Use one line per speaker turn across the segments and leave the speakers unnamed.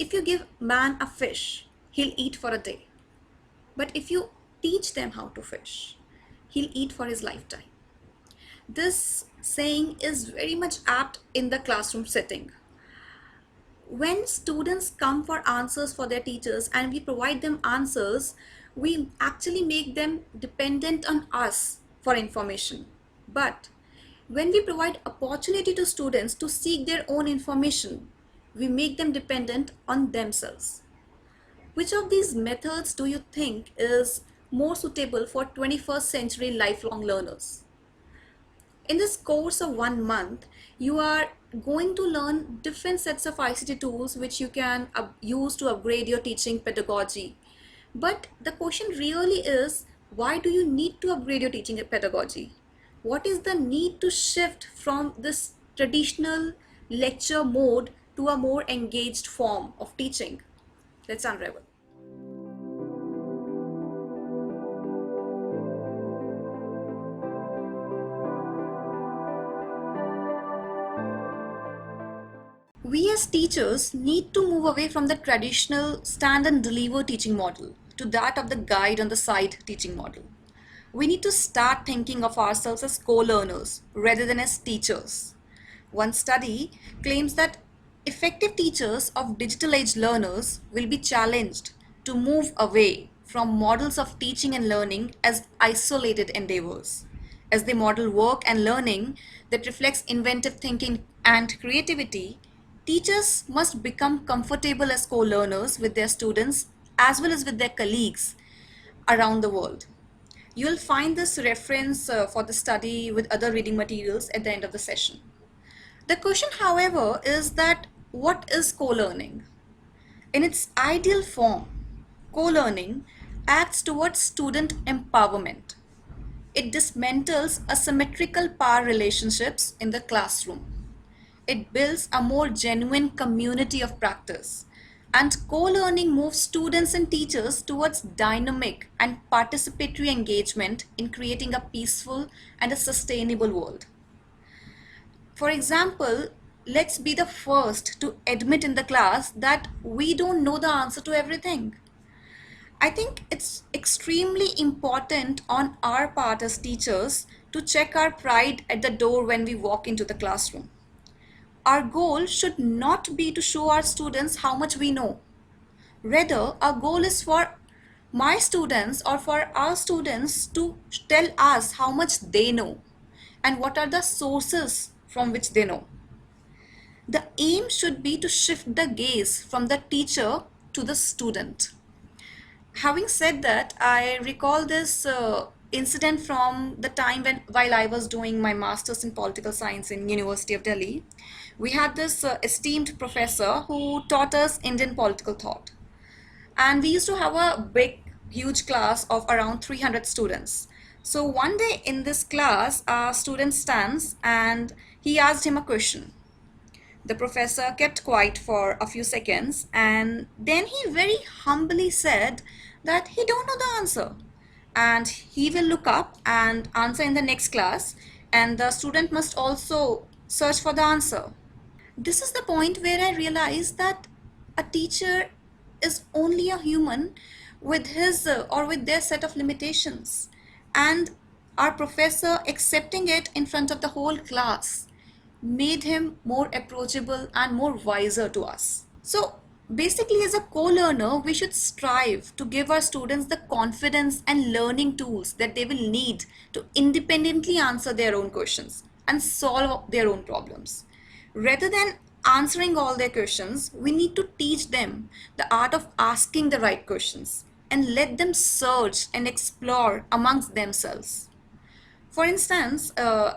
If you give man a fish, he'll eat for a day. But if you teach them how to fish, he'll eat for his lifetime. This saying is very much apt in the classroom setting. When students come for answers for their teachers and we provide them answers, we actually make them dependent on us for information. But when we provide opportunity to students to seek their own information, we make them dependent on themselves. Which of these methods do you think is more suitable for 21st century lifelong learners? In this course of 1 month, you are going to learn different sets of ICT tools which you can use to upgrade your teaching pedagogy. But the question really is, why do you need to upgrade your teaching pedagogy? What is the need to shift from this traditional lecture mode to a more engaged form of teaching? Let's unravel. We as teachers need to move away from the traditional stand and deliver teaching model to that of the guide on the side teaching model. We need to start thinking of ourselves as co-learners rather than as teachers. One study claims that effective teachers of digital age learners will be challenged to move away from models of teaching and learning as isolated endeavors. As they model work and learning that reflects inventive thinking and creativity, teachers must become comfortable as co-learners with their students as well as with their colleagues around the world. You will find this reference for the study with other reading materials at the end of the session. The question, however, is that what is co-learning? In its ideal form, co-learning acts towards student empowerment. It dismantles asymmetrical power relationships in the classroom. It builds a more genuine community of practice. And co-learning moves students and teachers towards dynamic and participatory engagement in creating a peaceful and a sustainable world. For example, let's be the first to admit in the class that we don't know the answer to everything. I think it's extremely important on our part as teachers to check our pride at the door when we walk into the classroom. Our goal should not be to show our students how much we know. Rather, our goal is for my students or for our students to tell us how much they know and what are the sources from which they know. The aim should be to shift the gaze from the teacher to the student. Having said that, I recall this incident from the time while I was doing my master's in political science in University of Delhi. We had this esteemed professor who taught us Indian political thought. And we used to have a huge class of around 300 students. So one day in this class, a student stands and he asked him a question. The professor kept quiet for a few seconds and then he very humbly said that he don't know the answer and he will look up and answer in the next class, and the student must also search for the answer. This is the point where I realized that a teacher is only a human with his or with their set of limitations, and our professor accepting it in front of the whole class made him more approachable and more wiser to us. So basically, as a co-learner, we should strive to give our students the confidence and learning tools that they will need to independently answer their own questions and solve their own problems. Rather than answering all their questions, we need to teach them the art of asking the right questions and let them search and explore amongst themselves. For instance,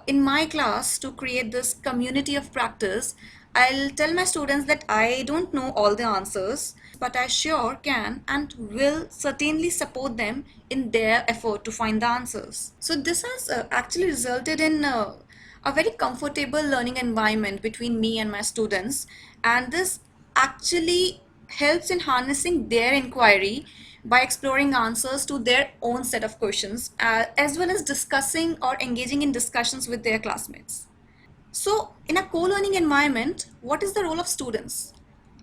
in my class, to create this community of practice, I'll tell my students that I don't know all the answers, but I sure can and will certainly support them in their effort to find the answers. So this has actually resulted in a very comfortable learning environment between me and my students, and this actually helps in harnessing their inquiry by exploring answers to their own set of questions, as well as discussing or engaging in discussions with their classmates. So in a co-learning environment, what is the role of students?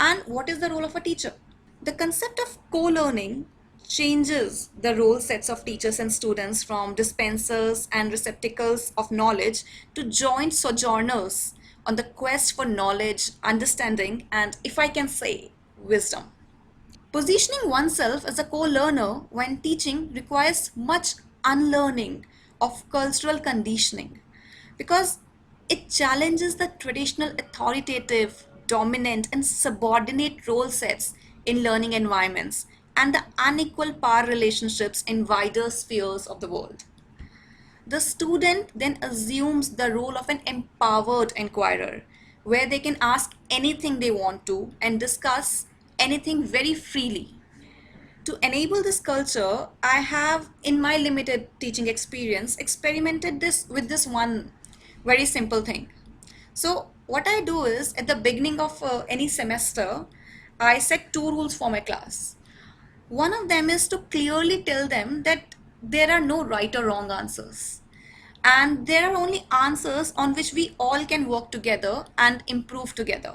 And what is the role of a teacher? The concept of co-learning changes the role sets of teachers and students from dispensers and receptacles of knowledge to joint sojourners on the quest for knowledge, understanding, and, if I can say, wisdom. Positioning oneself as a co-learner when teaching requires much unlearning of cultural conditioning because it challenges the traditional authoritative, dominant, and subordinate role sets in learning environments and the unequal power relationships in wider spheres of the world. The student then assumes the role of an empowered inquirer, where they can ask anything they want to and discuss anything very freely. To enable this culture, I have, in my limited teaching experience, experimented this with this one very simple thing. So, what I do is at the beginning of any semester, I set two rules for my class. One of them is to clearly tell them that there are no right or wrong answers. And there are only answers on which we all can work together and improve together.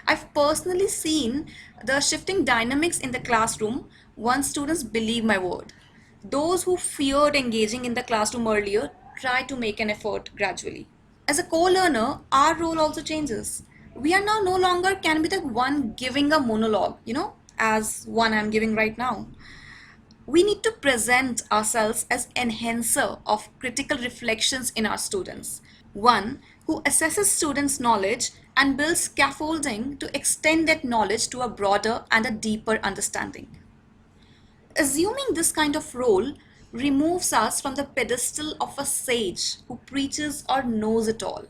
I've personally seen the shifting dynamics in the classroom once students believe my word. Those who feared engaging in the classroom earlier try to make an effort gradually. As a co-learner, our role also changes. We are now no longer can be the one giving a monologue, as one I'm giving right now. We need to present ourselves as enhancer of critical reflections in our students. One who assesses students' knowledge and builds scaffolding to extend that knowledge to a broader and a deeper understanding. Assuming this kind of role removes us from the pedestal of a sage who preaches or knows it all.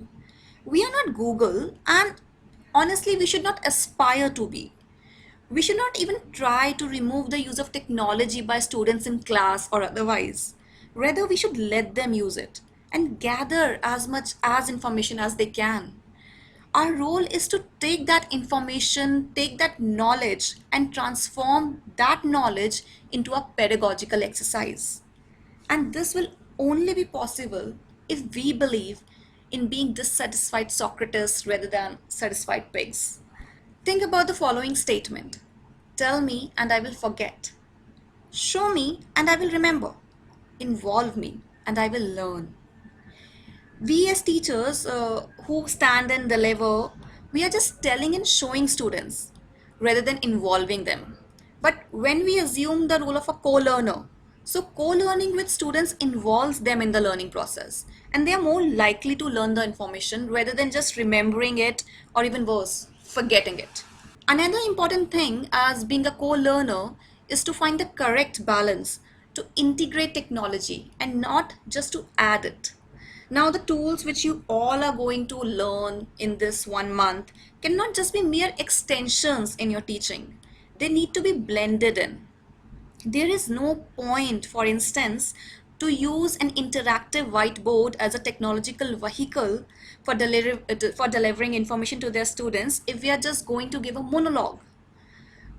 We are not Google, and honestly, we should not aspire to be. We should not even try to remove the use of technology by students in class or otherwise. Rather, we should let them use it and gather as much as information as they can. Our role is to take that information, take that knowledge, and transform that knowledge into a pedagogical exercise. And this will only be possible if we believe in being dissatisfied Socrates rather than satisfied pigs. Think about the following statement: tell me and I will forget. Show me and I will remember. Involve me and I will learn. We as teachers who stand and deliver, we are just telling and showing students rather than involving them. But when we assume the role of a co-learner, so co-learning with students involves them in the learning process and they are more likely to learn the information rather than just remembering it or even worse, forgetting it. Another important thing as being a co-learner is to find the correct balance to integrate technology and not just to add it. Now, the tools which you all are going to learn in this 1 month cannot just be mere extensions in your teaching. They need to be blended in. There is no point, for instance, to use an interactive whiteboard as a technological vehicle for delivering information to their students if we are just going to give a monologue.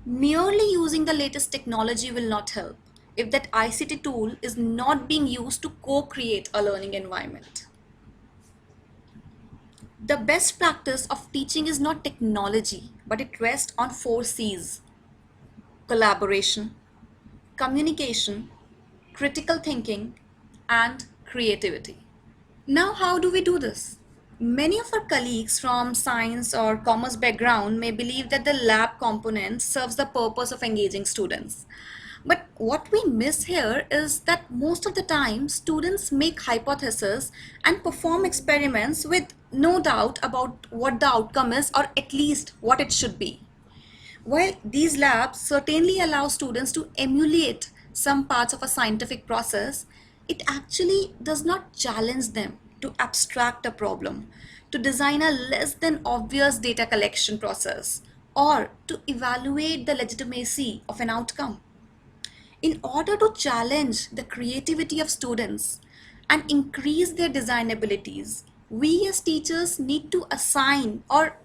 Merely using the latest technology will not help if that ICT tool is not being used to co-create a learning environment. The best practice of teaching is not technology, but it rests on 4 C's: collaboration, communication, critical thinking, and creativity. Now, how do we do this? Many of our colleagues from science or commerce background may believe that the lab component serves the purpose of engaging students. But what we miss here is that most of the time students make hypotheses and perform experiments with no doubt about what the outcome is or at least what it should be. While these labs certainly allow students to emulate some parts of a scientific process, it actually does not challenge them to abstract a problem, to design a less than obvious data collection process, or to evaluate the legitimacy of an outcome. In order to challenge the creativity of students and increase their design abilities, we as teachers need to assign or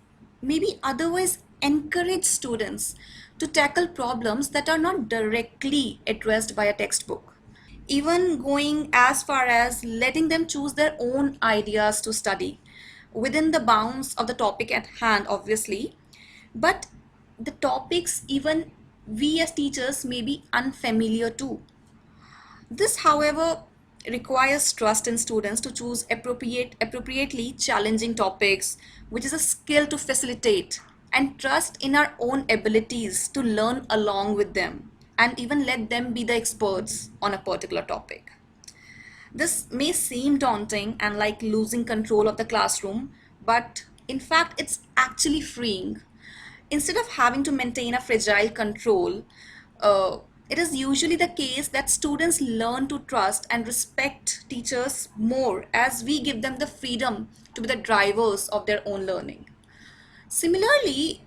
maybe otherwise encourage students to tackle problems that are not directly addressed by a textbook. Even going as far as letting them choose their own ideas to study within the bounds of the topic at hand, obviously, but the topics even we as teachers may be unfamiliar to. This, however, requires trust in students to choose appropriately challenging topics, which is a skill to facilitate, and trust in our own abilities to learn along with them and even let them be the experts on a particular topic. This may seem daunting and like losing control of the classroom, but in fact, it's actually freeing. Instead of having to maintain a fragile control, it is usually the case that students learn to trust and respect teachers more as we give them the freedom to be the drivers of their own learning. Similarly,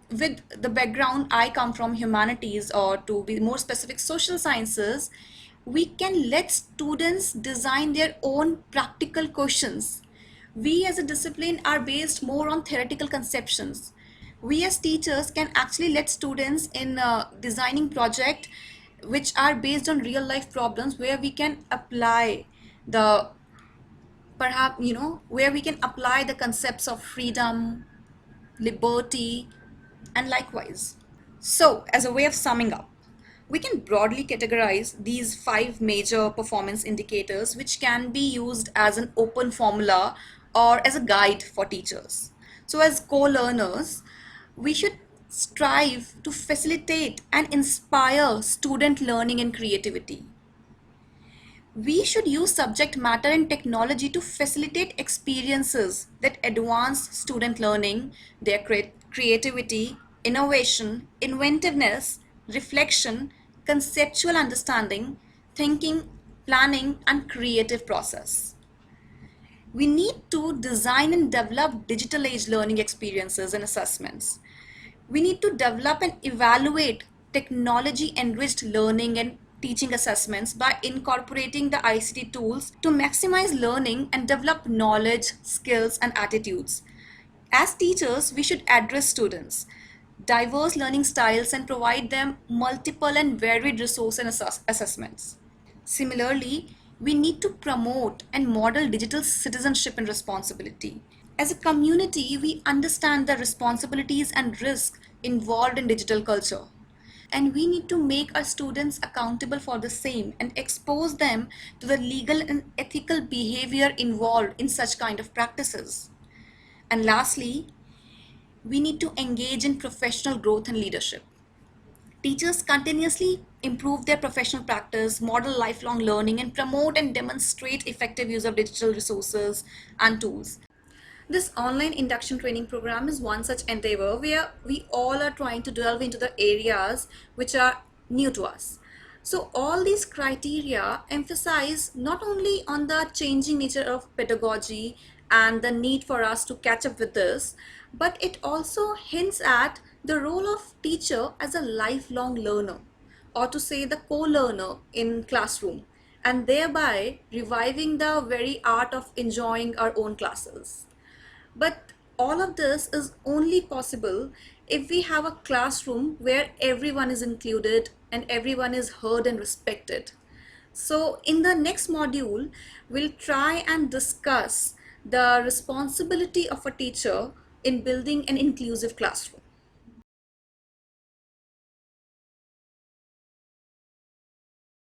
with the background I come from, humanities, or to be more specific, social sciences, we can let students design their own practical questions. We as a discipline are based more on theoretical conceptions. We as teachers can actually let students in designing project which are based on real life problems where we can apply the perhaps where we can apply the concepts of freedom, liberty, and likewise. So, as a way of summing up, we can broadly categorize these five major performance indicators, which can be used as an open formula or as a guide for teachers. So, as co learners, we should strive to facilitate and inspire student learning and creativity. We should use subject matter and technology to facilitate experiences that advance student learning, their creativity, innovation, inventiveness, reflection, conceptual understanding, thinking, planning, and creative process. We need to design and develop digital age learning experiences and assessments. We need to develop and evaluate technology enriched learning and teaching assessments by incorporating the ICT tools to maximize learning and develop knowledge, skills, and attitudes. As teachers, we should address students' diverse learning styles and provide them multiple and varied resource and assessments. Similarly, we need to promote and model digital citizenship and responsibility. As a community, we understand the responsibilities and risks involved in digital culture. And we need to make our students accountable for the same and expose them to the legal and ethical behavior involved in such kind of practices. And lastly, we need to engage in professional growth and leadership. Teachers continuously improve their professional practice, model lifelong learning, and promote and demonstrate effective use of digital resources and tools. This online induction training program is one such endeavor where we all are trying to delve into the areas which are new to us. So all these criteria emphasize not only on the changing nature of pedagogy and the need for us to catch up with this, but it also hints at the role of teacher as a lifelong learner, or to say the co-learner in classroom, and thereby reviving the very art of enjoying our own classes. But all of this is only possible if we have a classroom where everyone is included and everyone is heard and respected. So in the next module, we'll try and discuss the responsibility of a teacher in building an inclusive classroom.